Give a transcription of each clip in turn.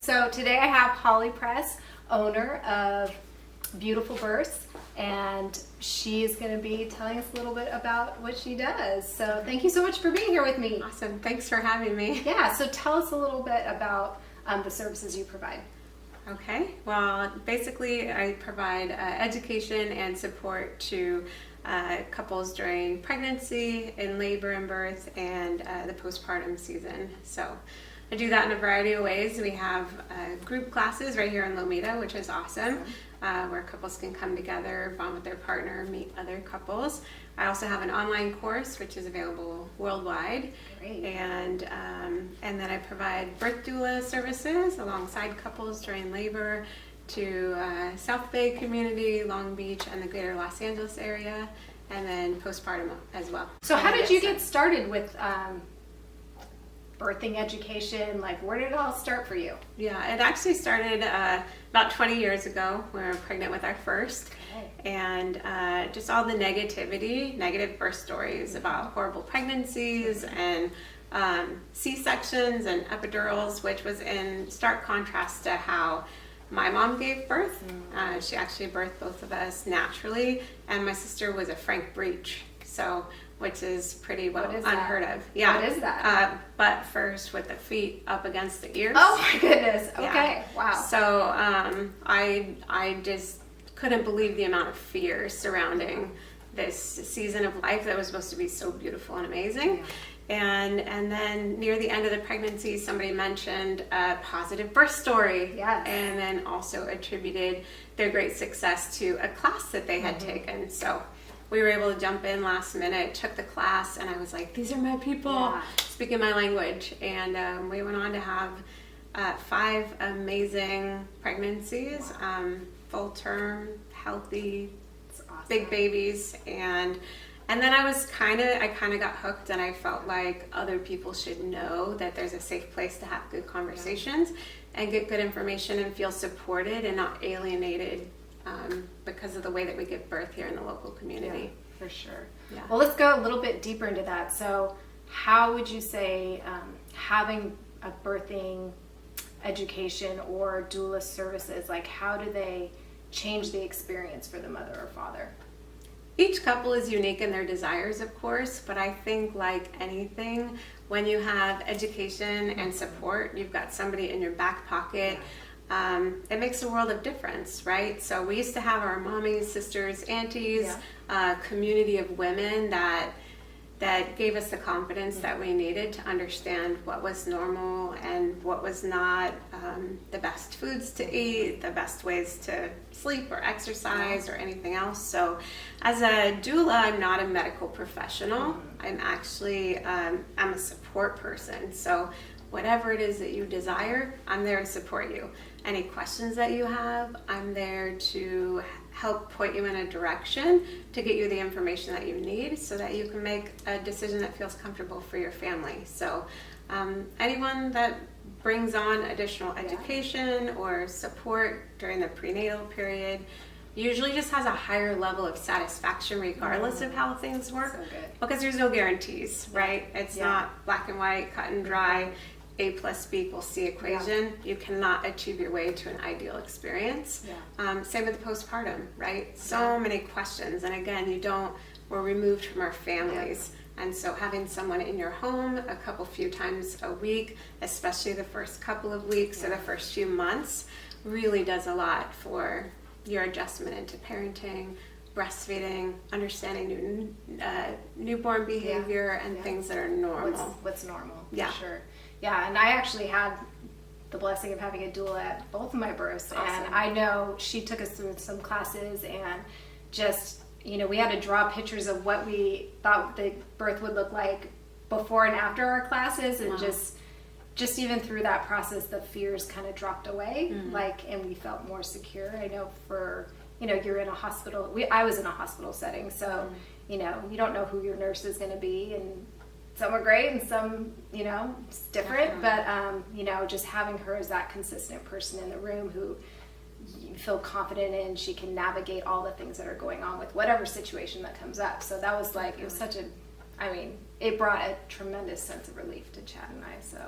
So today I have Holly Press, owner of Beautiful Births, and she's going to be telling us a little bit about what she does. So thank you so much for being here with me. Awesome. Thanks for having me. Yeah, so tell us a little bit about the services you provide. Okay. Well, basically I provide education and support to couples during pregnancy, in labor and birth, and the postpartum season. So I do that in a variety of ways. We have group classes right here in Lomita, which is awesome, where couples can come together, bond with their partner, meet other couples. I also have an online course, which is available worldwide. Great. And then I provide birth doula services alongside couples during labor to South Bay community, Long Beach, and the greater Los Angeles area, and then postpartum as well. So how did you get started with birthing education? Like, where did it all start for you? Yeah, it actually started about 20 years ago. We were pregnant with our first. Okay. And just all the negative birth stories about horrible pregnancies and C-sections and epidurals, which was in stark contrast to how my mom gave birth. She actually birthed both of us naturally, and my sister was a frank breech, which is pretty unheard of. Yeah. What is that? But first with the feet up against the ears. Oh my goodness. Okay. Yeah. Wow. So I just couldn't believe the amount of fear surrounding this season of life that was supposed to be so beautiful and amazing. Yeah. And then near the end of the pregnancy, somebody mentioned a positive birth story. Yes. And then also attributed their great success to a class that they had taken. So we were able to jump in last minute, took the class, and I was like, these are my people, speaking my language. And we went on to have 5 amazing pregnancies, full term, healthy, Awesome. big babies. And then I kind of got hooked, and I felt like other people should know that there's a safe place to have good conversations and get good information and feel supported and not alienated because of the way that we give birth here in the local community. Yeah, for sure. Yeah. Well, let's go a little bit deeper into that. So how would you say having a birthing education or doula services, like how do they change the experience for the mother or father? Each couple is unique in their desires, of course, but I think like anything, when you have education and support, you've got somebody in your back pocket, it makes a world of difference, right? So we used to have our mommies, sisters, aunties, community of women that gave us the confidence that we needed to understand what was normal and what was not, the best foods to eat, the best ways to sleep or exercise or anything else. So as a doula, I'm not a medical professional. I'm actually, I'm a support person. So whatever it is that you desire, I'm there to support you. Any questions that you have, I'm there to help point you in a direction to get you the information that you need so that you can make a decision that feels comfortable for your family. So anyone that brings on additional education or support during the prenatal period usually just has a higher level of satisfaction regardless of how things work. So good. Because there's no guarantees, right? It's not black and white, cut and dry, A plus B equals C equation. You cannot achieve your way to an ideal experience. Same with postpartum, right? So many questions. And again, we're removed from our families. And so having someone in your home a few times a week, especially the first couple of weeks or the first few months, really does a lot for your adjustment into parenting, breastfeeding, understanding newborn behavior and things that are normal. What's normal, Yeah. for sure. Yeah, and I actually had the blessing of having a doula at both of my births. Awesome. And I know she took us through some classes and just, we had to draw pictures of what we thought the birth would look like before and after our classes, and just even through that process, the fears kind of dropped away, and we felt more secure. I know for, you're in a hospital, I was in a hospital setting, so, you don't know who your nurse is going to be, and some are great and some, it's different, but, just having her as that consistent person in the room who you feel confident in, she can navigate all the things that are going on with whatever situation that comes up. So that was it was such it brought a tremendous sense of relief to Chad and I. So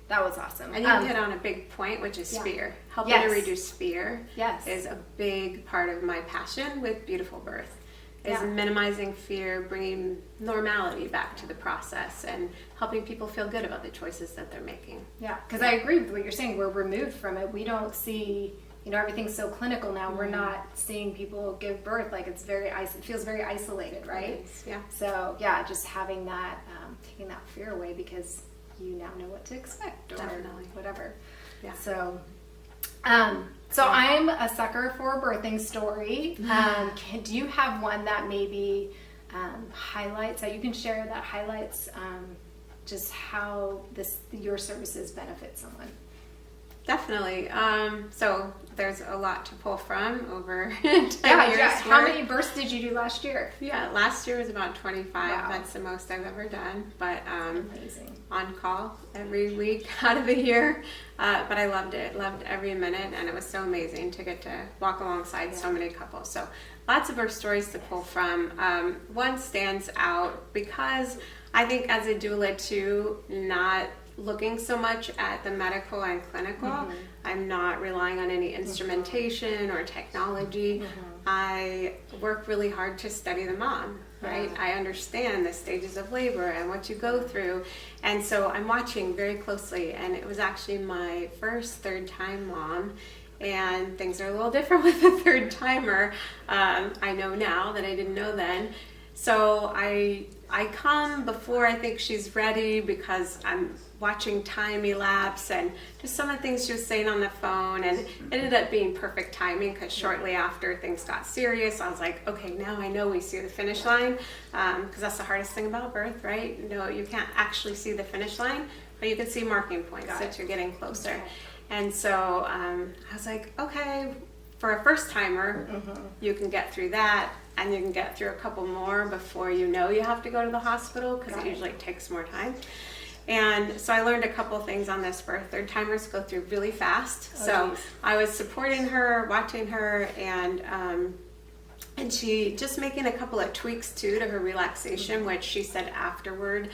That was awesome. And you hit on a big point, which is fear. Helping to reduce fear is a big part of my passion with Beautiful Birth. Is minimizing fear, bringing normality back to the process, and helping people feel good about the choices that they're making. Yeah, because I agree with what you're saying. We're removed from it. We don't see, everything's so clinical now. We're not seeing people give birth. Like it feels very isolated, right? Yeah. So just having that, taking that fear away, because you now know what to expect, or whatever. Yeah. So, I'm a sucker for a birthing story. Do you have one that maybe highlights, that you can share, that highlights just how your services benefit someone? Definitely. So there's a lot to pull from over 10 years. How many births did you do last year? Yeah, last year was about 25. Wow. That's the most I've ever done. But amazing. On call every week out of the year. But I loved it. Loved every minute, and it was so amazing to get to walk alongside so many couples. So lots of birth stories to pull from. One stands out because I think as a doula too, not looking so much at the medical and clinical. I'm not relying on any instrumentation or technology. I work really hard to study the mom, right? I understand the stages of labor and what you go through. And so I'm watching very closely, and it was actually my first third-time mom. And things are a little different with a third-timer. I know now that I didn't know then. So I come before I think she's ready, because I'm watching time elapse and just some of the things she was saying on the phone, and it ended up being perfect timing, because shortly after things got serious, I was like, okay, now I know we see the finish line, because that's the hardest thing about birth, right? No, you can't actually see the finish line, but you can see marking points that you're getting closer. Okay. And so I was like, okay, for a first timer, you can get through that, and you can get through a couple more before you know you have to go to the hospital, because it usually takes more time. And so I learned a couple things on this birth. Third timers go through really fast. I was supporting her, watching her, and she just making a couple of tweaks too to her relaxation, which she said afterward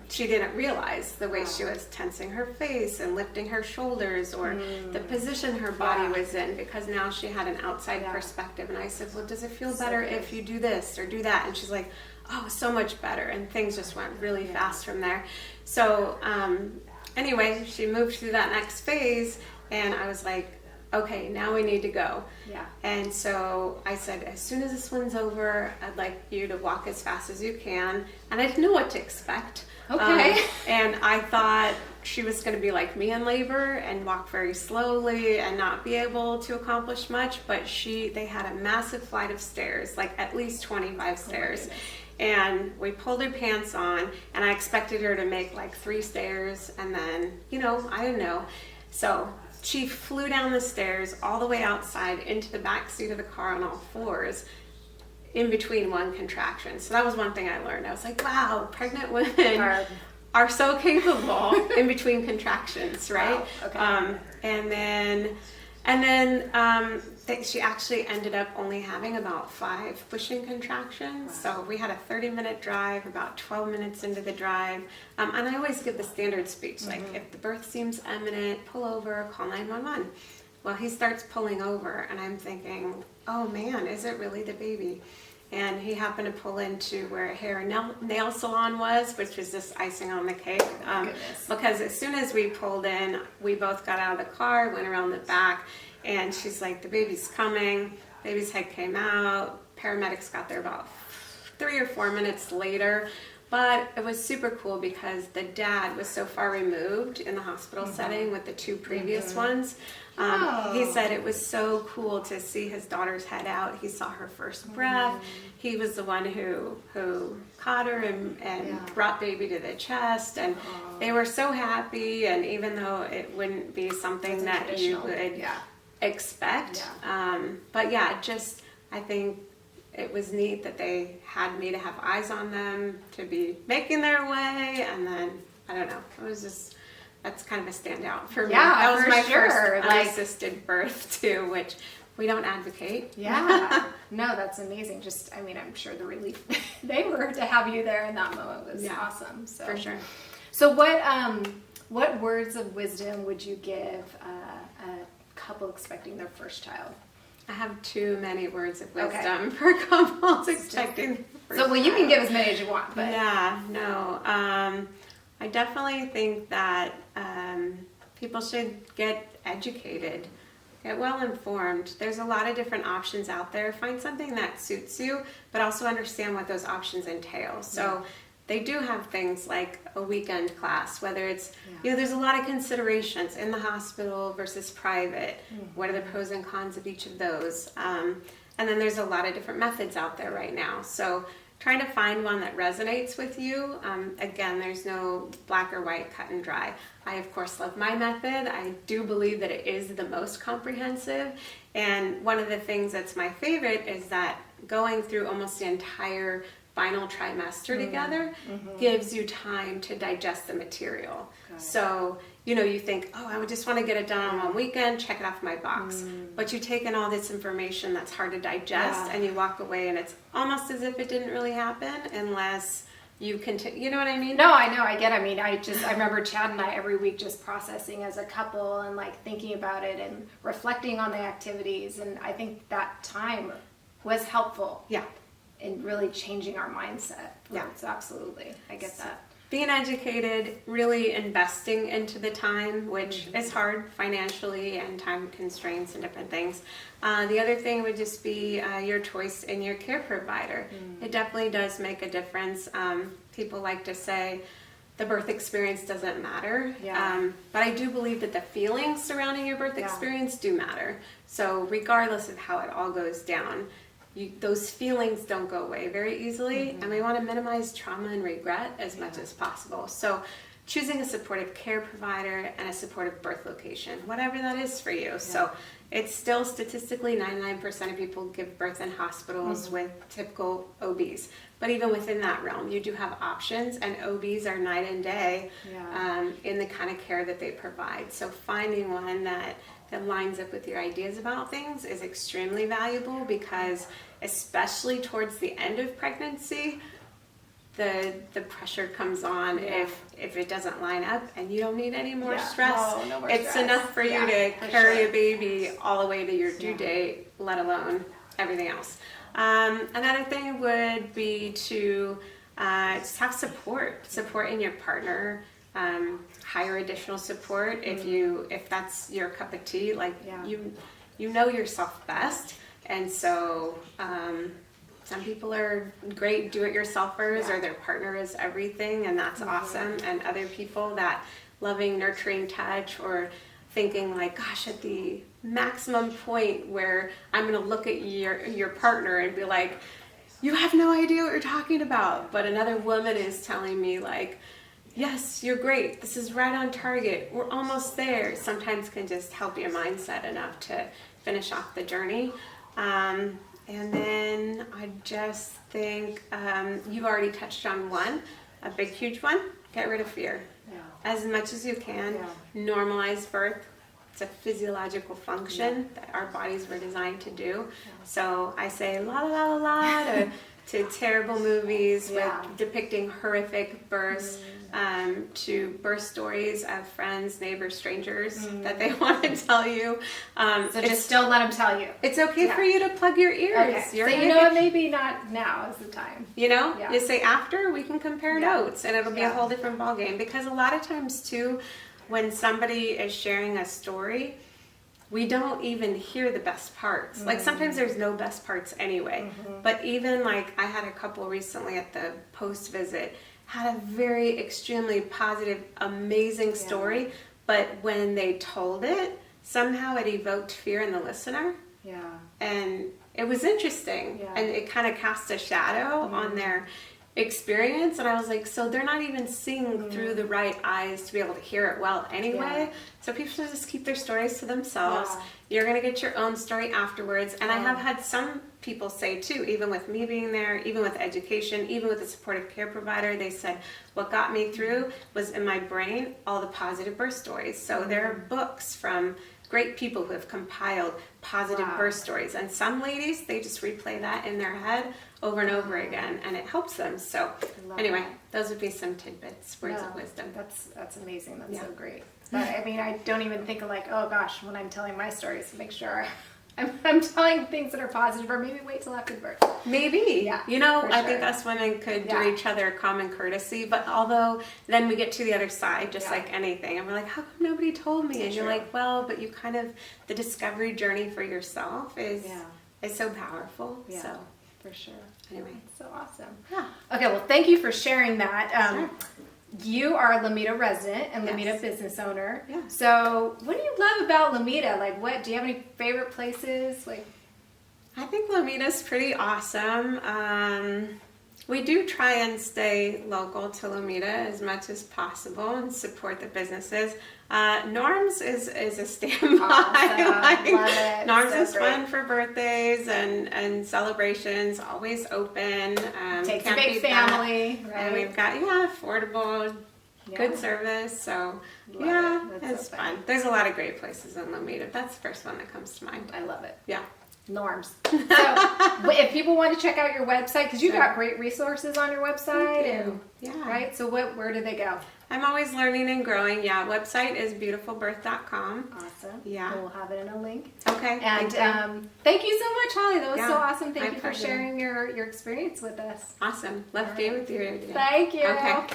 she didn't realize the way she was tensing her face and lifting her shoulders, or the position her body was in, because now she had an outside perspective. And I said, well, does it feel better if you do this or do that? And she's like, oh, so much better. And things just went really fast from there. So anyway, she moved through that next phase, and I was like, okay, now we need to go. Yeah. And so I said, as soon as this one's over, I'd like you to walk as fast as you can. And I didn't know what to expect. Okay. And I thought she was going to be like me in labor and walk very slowly and not be able to accomplish much. But they had a massive flight of stairs, like at least 25 stairs. And we pulled her pants on, and I expected her to make like 3 stairs, and then, I didn't know. So she flew down the stairs all the way outside into the back seat of the car on all 4s in between one contraction. So that was one thing I learned. I was like, wow, pregnant women are so capable in between contractions, right? Wow. Okay. And then she actually ended up only having about 5 pushing contractions. Wow. So we had a 30-minute drive, about 12 minutes into the drive. And I always give the standard speech, like, if the birth seems imminent, pull over, call 911. Well, he starts pulling over, and I'm thinking, oh man, is it really the baby? And he happened to pull into where a hair and nail salon was, which was just icing on the cake. Because as soon as we pulled in, we both got out of the car, went around the back, and she's like, the baby's coming. Baby's head came out. Paramedics got there about 3 or 4 minutes later. But it was super cool because the dad was so far removed in the hospital setting with the 2 previous ones. He said it was so cool to see his daughter's head out. He saw her first breath. He was the one who caught her and brought baby to the chest. And they were so happy. And even though it wouldn't be something that you would expect. But just, I think it was neat that they had me to have eyes on them, to be making their way, and then, I don't know, it was just, that's kind of a standout for me. Yeah, that was my first unassisted birth too, which we don't advocate. Yeah. No, that's amazing. Just, I mean, I'm sure the relief they were to have you there in that moment was awesome. So. For sure. So what words of wisdom would you give a couple expecting their first child? I have too many words of Okay. wisdom for couples expecting their first So, well, you can child. give as many as you want, but Yeah, no. I definitely think that people should get educated, get well informed. There's a lot of different options out there. Find something that suits you, but also understand what those options entail. So they do have things like a weekend class, whether it's, there's a lot of considerations in the hospital versus private. What are the pros and cons of each of those? And then there's a lot of different methods out there right now. So trying to find one that resonates with you. Again, there's no black or white, cut and dry. I, of course, love my method. I do believe that it is the most comprehensive. And one of the things that's my favorite is that going through almost the entire final trimester together gives you time to digest the material. So, you think, oh, I would just want to get it done on one weekend, check it off my box. But you take in all this information that's hard to digest and you walk away and it's almost as if it didn't really happen unless you continue. You know what I mean? No, I know, I get it. I mean, I remember Chad and I every week just processing as a couple and like thinking about it and reflecting on the activities. And I think that time was helpful. Yeah. In really changing our mindset. Yeah. So absolutely. I get that. Being educated, really investing into the time, which is hard financially and time constraints and different things. The other thing would just be your choice in your care provider. It definitely does make a difference. People like to say the birth experience doesn't matter. But I do believe that the feelings surrounding your birth experience do matter. So regardless of how it all goes down, those feelings don't go away very easily, and we want to minimize trauma and regret as much as possible. So choosing a supportive care provider and a supportive birth location, whatever that is for you. So it's still statistically 99% of people give birth in hospitals with typical OBs. But even within that realm, you do have options, and OBs are night and day in the kind of care that they provide. So finding one that lines up with your ideas about things is extremely valuable, because especially towards the end of pregnancy, the pressure comes on if it doesn't line up, and you don't need any more stress. No more It's stress. enough for you to for carry sure. a baby all the way to your due date, let alone everything else. Another thing would be to just have support in your partner. Hire additional support if that's your cup of tea. Like you know yourself best, and so some people are great do-it-yourselfers, or their partner is everything, and that's awesome. And other people, that loving, nurturing touch, or thinking like, gosh, at the maximum point where I'm going to look at your partner and be like, you have no idea what you're talking about. But another woman is telling me like, yes, you're great. This is right on target. We're almost there. Sometimes can just help your mindset enough to finish off the journey. And then I just think you've already touched on one, a big, huge one. Get rid of fear. As much as you can. Normalize birth. It's a physiological function that our bodies were designed to do. So I say la la la la la to terrible movies with depicting horrific births, to birth stories of friends, neighbors, strangers that they want to tell you. So just don't let them tell you. It's okay for you to plug your ears. Okay. So what, maybe not now is the time. You say after, we can compare notes, and it'll be a whole different ballgame. Because a lot of times too, when somebody is sharing a story, we don't even hear the best parts. Like sometimes there's no best parts anyway. But even like I had a couple recently at the post visit, had a very extremely positive, amazing story. But when they told it, somehow it evoked fear in the listener. And it was interesting. And it kind of cast a shadow on their experience, and I was like, so they're not even seeing through the right eyes to be able to hear it well anyway. So people should just keep their stories to themselves. You're going to get your own story afterwards. And I have had some people say too, even with me being there, even with education, even with a supportive care provider, they said what got me through was in my brain all the positive birth stories. So there are books from great people who have compiled positive birth stories. And some ladies, they just replay that in their head over and over again, and it helps them. So anyway, those would be some tidbits, words of wisdom. That's amazing. That's so great. But I mean, I don't even think of like, oh gosh, when I'm telling my stories, make sure I'm telling things that are positive, or maybe wait till after birth. Maybe. Yeah. I think us women could do each other common courtesy, but although then we get to the other side, just like anything, and we're like, how come nobody told me? And you're like, well, but you kind of, the discovery journey for yourself is so powerful. Yeah. So For sure. anyway, So awesome. yeah. Okay, well, thank you for sharing that. Sure. You are a Lomita resident and Lomita business owner. Yeah. So, what do you love about Lomita? Like, what do you have any favorite places? Like, I think Lomita's pretty awesome. We do try and stay local to Lomita as much as possible and support the businesses. Norms is a standby. Awesome. Love it. Norms So is great. fun for birthdays and celebrations. Always open. Takes a can't big beat that. family, right? And we've got affordable, good service. So Love it. That's it's so fun. There's a lot of great places in Lomita. That's the first one that comes to mind. I love it. Yeah. Norms. So, if people want to check out your website, because you've got great resources on your website, and right. So, where do they go? I'm always learning and growing. Yeah, website is beautifulbirth.com. Awesome. Yeah. We'll have it in a link. Okay. And thank you so much, Holly. That was so awesome. Thank my you for pleasure. sharing your experience with us. Awesome. Love being with you today. Thank you. Okay.